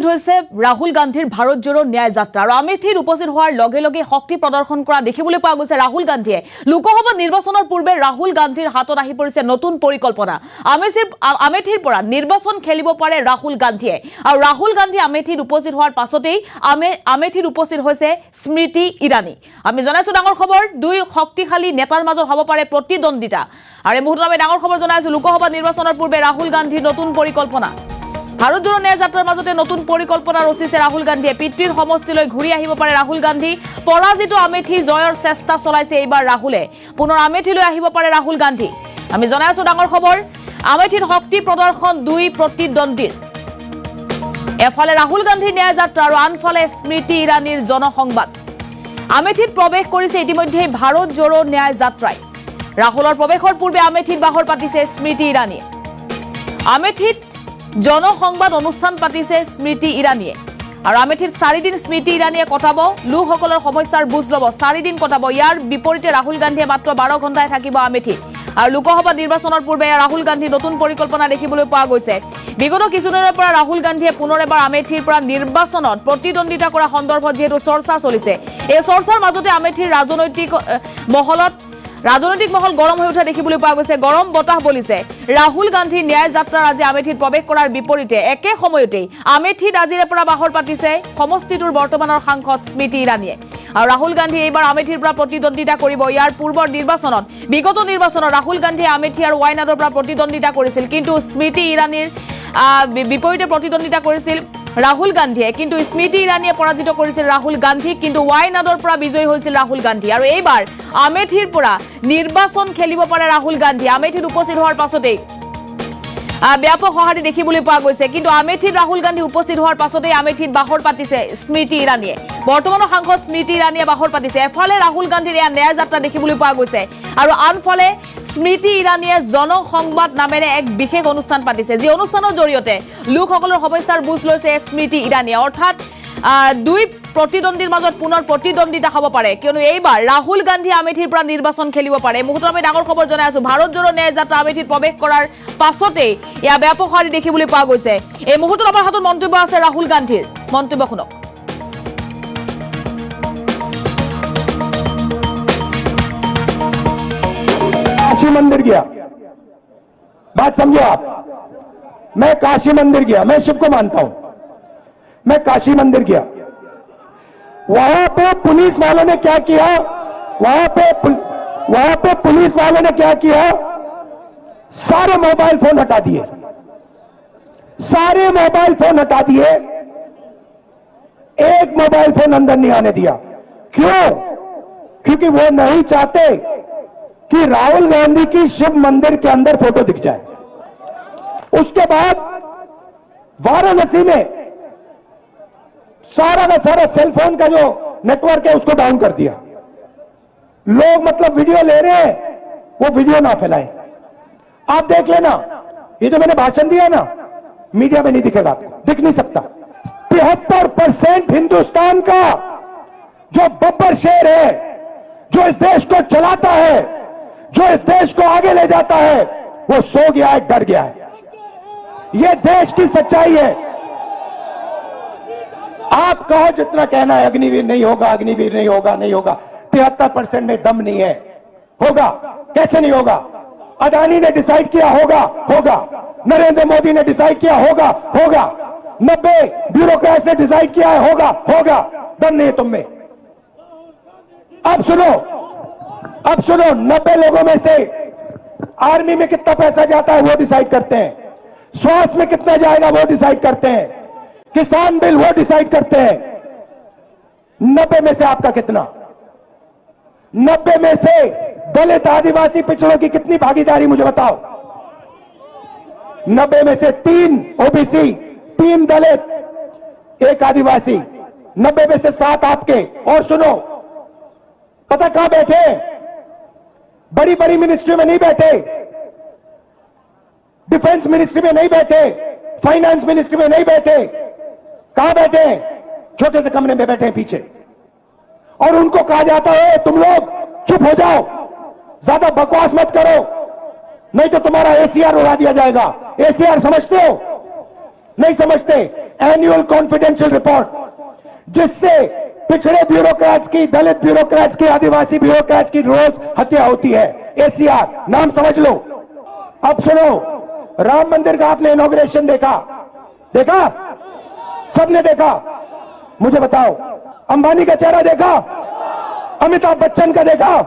राहुल गांधीर भारत जोड़ो न्याय यात्रा और अमेठीर उपस्थित होवार लगे लगे शक्ति प्रदर्शन करा देखिबले पोৱা গৈছে। राहुल गांधीये लोकसभा निर्वाचনৰ पूर्वे राहुल गांधीर हातत आহি পৰিছে नतुन परिकल्पना। अमेठीर পৰা निर्वाचन खेलिब पारे राहुल गांधीये और राहुल गांधी अमेठीत उपस्थित होवार पाछतेই अमेठीत उपस्थित হৈছে स्मृति ईरानी। आमी जनाइছো डाঙৰ खबर, দুই শক্তিশালী নেতাৰ মাজত হ'ব পাৰে প্ৰতিদ্বন্দ্বিতা আৰু এই মুহূৰ্তত আমি ডাঙৰ খবৰ জনাইছো লোকসভা निर्वाचনৰ पूर्वे राहुल गांधीर नतुन परिकल्पना। भारत जोड़ो न्याय यात्रार मजते नतुन परिकल्पना रचिছে राहुल गांधीये। पितृर समष्टिলৈ घूरी আহিব পাৰে राहुल गांधी। पराजित अमेठी जयर चेष्टा चलाइছে এইবাৰ राहुले। पुনৰ अमेठीলৈ আহিব পাৰে राहुल गांधी। আমি জনাইছো ডাঙৰ খবৰ, अमेठीर शक्ति प्रदर्शन दुई प्रतिद्वন্দ্বীৰ। এফালে राहुल गांधी न्याय यात्रा और आनफाले स्मृति ईरानीर जनसंवाद। अमेठीत प्रवेश करिছে ইতিমধ্যে भारत जोड़ो न्याय यात्राय। राहुलर प्रवेशर पूर्वे अमेठीत बाहर पातिছে स्मृति ईरानी। अमेठीत जनसंवाद अनुष्ठान पातिছে स्मृति ईरानीये और अमेठीत 4 दिन स्मृति ईरानीये कटाब, लोकसकर समस्यार बुज लब 4 दिन कटाब। यार विपरीते राहुल गांधीये मात्र 12 घंटाय থাকিব अमेठीत और लोकसभा निर्वाचনৰ पूर्वे राहुल गांधी नतुन परिकल्पना देखिবলৈ পোৱা গৈছে। বিগত কিছুদিনৰ পৰা राहुल गांधीये पुনৰ এবাৰ अमेठीर পৰা निर्वाचনত प्रतिद्वন্দ্বিতা কৰা সন্দৰ্ভত যেহেতু চৰ্চা চলিছে। এই চৰ্চাৰ মাজতে अमेठीर राजनैतिक महल गरम हो उठा देखिবলৈ পোৱা গৈছে। गरम बताह बलिছে। राहुल गांधी न्याय यात्रार आज अमेठीत प्रवेश करार विपरीते एके समयते अमेठीत आजिरे পৰা बाहर पातिছে समष्टिटुर बर्तमाনৰ सांसद स्मृति ईरानीये और राहुल गांधी এইবাৰ अमेठीर পৰা प्रतिद्वন্দ্বিতা কৰিব। ইয়াৰ পূৰ্বৰ নিৰ্বাচনত বিগত নিৰ্বাচনত राहुल गांधी अमेठी আৰু वायनाडৰ পৰা प्रतिद्वন্দ্বিতা কৰিছিল, কিন্তু স্মৃতি ईरानीৰ বিপৰীতে प्रतिद्वন্দ্বিতা কৰিছিল राहुल गांधीये, किन्तु स्मृति ईरानीये पराजित करिছিল राहुल गांधी, किन्तु वायनाडर পৰা বিজয়ী হৈছিল राहुल गांधी और এইবাৰ अमेठीर পৰা निर्वाचन खेलिব পাৰে राहुल गांधी। अमेठीत उपस्थित होৱাৰ পাছতেই ব্যাপক সঁহাৰি দেখিবলৈ পোৱা গৈছে, কিন্তু अमेठीत राहुल गांधी उपस्थित होৱাৰ পাছতেই अमेठीत বাহৰ পাতিছে স্মৃতি ईरानीয়ে। বৰ্তমানৰ সাংসদ স্মৃতি ईरानीয়ে বাহৰ পাতিছে। এফালে राहुल गांधीৰ এয়া ন্যায় যাত্ৰা দেখিবলৈ পোৱা গৈছে আৰু আনফালে স্মৃতি ईरानीয়ে জনসংবাদ নামেৰে এক বিশেষ অনুষ্ঠান পাতিছে, যি অনুষ্ঠানৰ জৰিয়তে লোকসকলৰ সমস্যাৰ বুজ লৈছে স্মৃতি ईरानीয়ে। অৰ্থাৎ দুই प्रतिद्वंद्वीर मजत पुनर प्रतिद्वंद्विता हब पारे, कियनो এইবাৰ राहुल गांधी अमेठीर পৰা निर्वाचन खेलिब पारे। मुहूर्तत আমি ডাঙৰ খবৰ জনাই আছো, भारत जोड़ो न्याय यात्रा अमेठीत प्रवेश करार पाछते या ব্যাপক হাৰি দেখিবলৈ পোৱা গৈছে। এই মুহূৰ্তত আমাৰ হাতত মন্তব্য আছে राहुल गांधीर, মন্তব্য শুনক। काशी मंदिर गया, बात समझो आप। मैं काशी मंदिर गया, मैं शिव को मानता हूं। मैं काशी मंदिर गया, वहां पे पुलिस वालों ने क्या किया, वहां पे पुलिस वालों ने क्या किया, सारे मोबाइल फोन हटा दिए, सारे मोबाइल फोन हटा दिए, एक मोबाइल फोन अंदर नहीं आने दिया। क्यों? क्योंकि वो नहीं चाहते कि राहुल गांधी की शिव मंदिर के अंदर फोटो दिख जाए। उसके बाद वाराणसी में सारा का सारा सेलफोन का जो नेटवर्क है उसको डाउन कर दिया। लोग मतलब वीडियो ले रहे हैं, वो वीडियो ना फैलाएं। आप देख लेना, ये जो मैंने भाषण दिया ना, मीडिया में नहीं दिखेगा, दिख नहीं सकता। 73% हिंदुस्तान का जो बब्बर शेर है, जो इस देश को चलाता है, जो इस देश को आगे ले जाता है, वो सो गया है, डर गया है। ये देश की सच्चाई है। आप कहो जितना कहना है अग्निवीर नहीं होगा, अग्निवीर नहीं होगा, नहीं होगा। 73% में दम नहीं है। होगा, कैसे नहीं होगा? अदानी ने डिसाइड किया होगा, होगा। नरेंद्र मोदी ने डिसाइड किया होगा, होगा। 90 ब्यूरोक्रेट्स ने डिसाइड किया है, होगा, होगा। दम नहीं है तुम में। अब सुनो, 90 लोगों में से आर्मी में कितना पैसा जाता है वो डिसाइड करते हैं, स्वास्थ्य में कितना जाएगा वो डिसाइड करते हैं, किसान बिल वो डिसाइड करते हैं। 90 में से आपका कितना? 90 में से दलित आदिवासी पिछड़ों की कितनी भागीदारी मुझे बताओ। 90 में से 3 ओबीसी, 3 दलित, 1 आदिवासी, 90 में से 7 आपके। और सुनो, पता कहां बैठे? बड़ी बड़ी मिनिस्ट्री में नहीं बैठे, डिफेंस मिनिस्ट्री में नहीं बैठे, फाइनेंस मिनिस्ट्री में नहीं बैठे। कहां बैठे हैं? छोटे से कमरे में बैठे हैं पीछे। और उनको कहा जाता है तुम लोग चुप हो जाओ, ज्यादा बकवास मत करो, नहीं तो तुम्हारा एसीआर उड़ा दिया जाएगा। एसीआर समझते हो? नहीं समझते। एनुअल कॉन्फिडेंशियल रिपोर्ट जिससे पिछड़े ब्यूरोक्रेट्स की, दलित ब्यूरोक्रेट्स की, आदिवासी ब्यूरोक्रेट्स की रोज हत्या होती है। एसीआर नाम समझ लो। अब सुनो, राम मंदिर का आपने इनॉग्रेशन देखा? देखा? सबने देखा? मुझे बताओ, अंबानी का चेहरा देखा? अमिताभ बच्चन का देखा?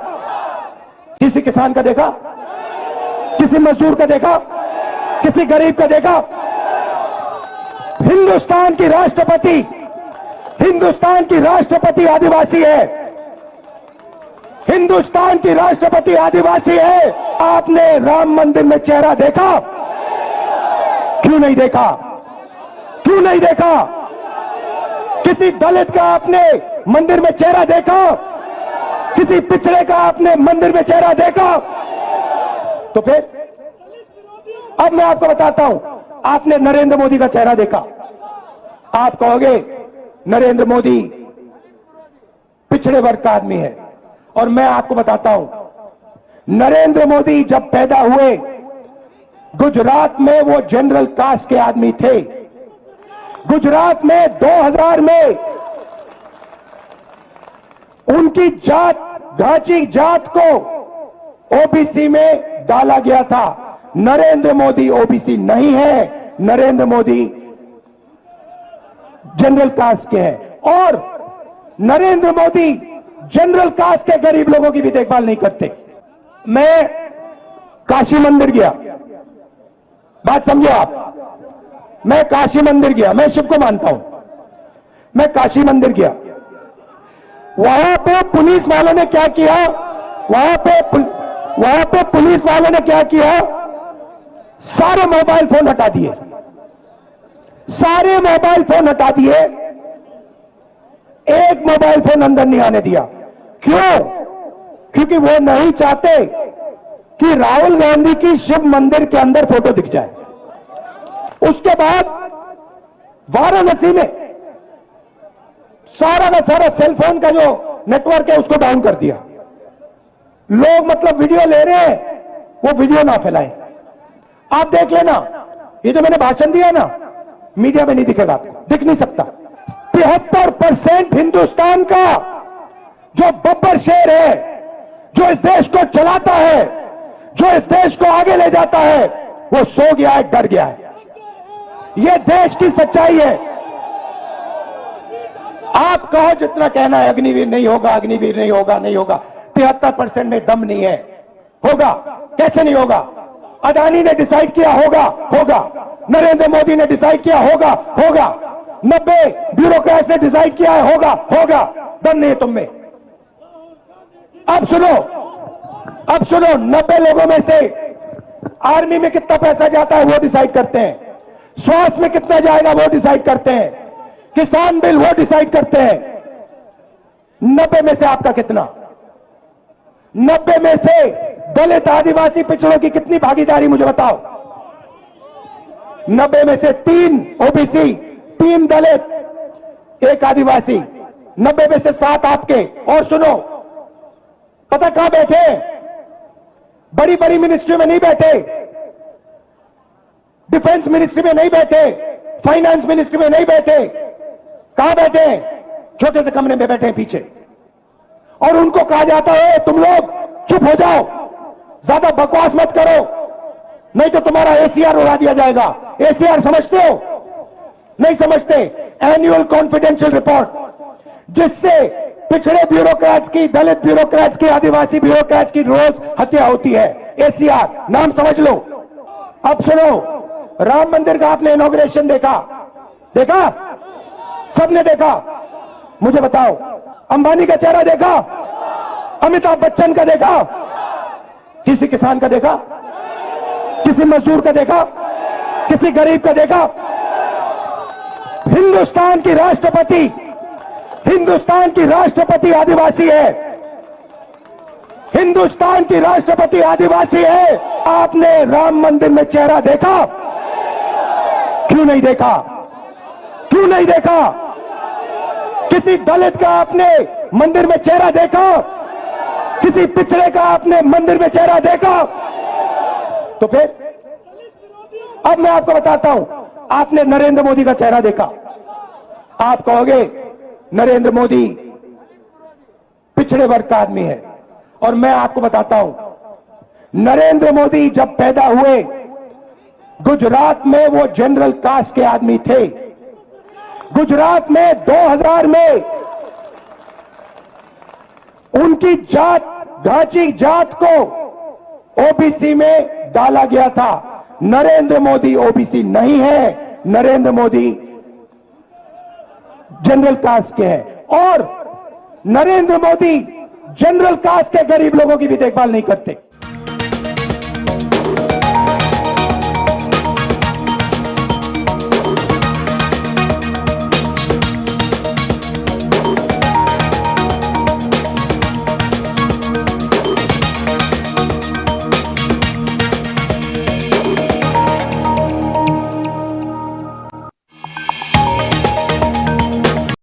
किसी किसान का देखा? किसी मजदूर का देखा? किसी गरीब का देखा? हिंदुस्तान की राष्ट्रपति आदिवासी है। हिंदुस्तान की राष्ट्रपति आदिवासी है। आपने राम मंदिर में चेहरा देखा? क्यों नहीं देखा? क्यों नहीं देखा? किसी दलित का आपने मंदिर में चेहरा देखा? किसी पिछड़े का आपने मंदिर में चेहरा देखा? तो फिर अब मैं आपको बताता हूं, आपने नरेंद्र मोदी का चेहरा देखा? आप कहोगे नरेंद्र मोदी पिछड़े वर्ग का आदमी है, और मैं आपको बताता हूं, नरेंद्र मोदी जब पैदा हुए गुजरात में वो जनरल कास्ट के आदमी थे। गुजरात में 2000 में उनकी जात, घाची जात को ओबीसी में डाला गया था। नरेंद्र मोदी ओबीसी नहीं है, नरेंद्र मोदी जनरल कास्ट के हैं, और नरेंद्र मोदी जनरल कास्ट के गरीब लोगों की भी देखभाल नहीं करते। मैं काशी मंदिर गया, बात समझो आप, मैं काशी मंदिर गया, मैं शिव को मानता हूं, मैं काशी मंदिर गया। वहां पे पुलिस वालों ने क्या किया? वहां पे पुलिस वालों ने क्या किया? सारे मोबाइल फोन हटा दिए, सारे मोबाइल फोन हटा दिए, एक मोबाइल फोन अंदर नहीं आने दिया। क्यों? क्योंकि वो नहीं चाहते कि राहुल गांधी की शिव मंदिर के अंदर फोटो दिख जाए। उसके बाद वाराणसी में सारा का सारा सेलफोन का जो नेटवर्क है उसको डाउन कर दिया। लोग मतलब वीडियो ले रहे हैं, वो वीडियो ना फैलाएं। आप देख लेना, ये जो मैंने भाषण दिया ना, मीडिया में नहीं दिखेगा, दिख नहीं सकता। 73% हिंदुस्तान का जो बब्बर शेर है, जो इस देश को चलाता है, जो इस देश को आगे ले जाता है, वो सो गया है, डर गया है। ये देश की सच्चाई है। आप कहो जितना कहना है अग्निवीर नहीं होगा, अग्निवीर नहीं होगा, नहीं होगा। 73% में दम नहीं है। होगा, कैसे नहीं होगा? अदानी ने डिसाइड किया होगा, होगा। नरेंद्र मोदी ने डिसाइड किया होगा, होगा। 90 ब्यूरोक्रेट्स ने डिसाइड किया है, होगा, होगा। दम नहीं है तुम में। अब सुनो, 90 लोगों में से आर्मी में कितना पैसा जाता है वो डिसाइड करते हैं, स्वास्थ्य में कितना जाएगा वो डिसाइड करते हैं, किसान बिल वो डिसाइड करते हैं। 90 में से आपका कितना? 90 में से दलित, आदिवासी, पिछड़ों की कितनी भागीदारी मुझे बताओ? 90 में से 3 ओबीसी, 3 दलित, 1 आदिवासी, 90 में से 7 आपके। और सुनो, पता कहां बैठे? बड़ी बड़ी मिनिस्ट्री में नहीं बैठे, डिफेंस मिनिस्ट्री में नहीं बैठे, फाइनेंस मिनिस्ट्री में नहीं बैठे। कहां बैठे? छोटे से कमरे में बैठे हैं पीछे। और उनको कहा जाता है तुम लोग चुप हो जाओ, ज्यादा बकवास मत करो, नहीं तो तुम्हारा एसीआर उड़ा दिया जाएगा। एसीआर समझते हो? नहीं समझते। एनुअल कॉन्फिडेंशियल रिपोर्ट जिससे पिछड़े ब्यूरोक्रेट्स की, दलित ब्यूरोक्रेट्स की, आदिवासी ब्यूरोक्रेट्स की रोज हत्या होती है। एसीआर नाम समझ लो। अब सुनो, राम मंदिर का आपने इनॉग्रेशन देखा? देखा? सबने देखा? मुझे बताओ, अंबानी का चेहरा देखा? अमिताभ बच्चन का देखा? किसी किसान का देखा? किसी मजदूर का देखा? किसी गरीब का देखा? हिंदुस्तान की राष्ट्रपति आदिवासी है। हिंदुस्तान की राष्ट्रपति आदिवासी है। आपने राम मंदिर में चेहरा देखा? क्यों नहीं देखा? क्यों नहीं देखा? किसी दलित का आपने मंदिर में चेहरा देखा? किसी पिछड़े का आपने मंदिर में चेहरा देखा? तो फिर अब मैं आपको बताता हूं, आपने नरेंद्र मोदी का चेहरा देखा, आप कहोगे नरेंद्र मोदी पिछड़े वर्ग का आदमी है। और मैं आपको बताता हूं, नरेंद्र मोदी जब पैदा हुए गुजरात में वो जनरल कास्ट के आदमी थे। गुजरात में 2000 में उनकी जात, घाची जात को ओबीसी में डाला गया था। नरेंद्र मोदी ओबीसी नहीं है, नरेंद्र मोदी जनरल कास्ट के हैं। और नरेंद्र मोदी जनरल कास्ट के गरीब लोगों की भी देखभाल नहीं करते।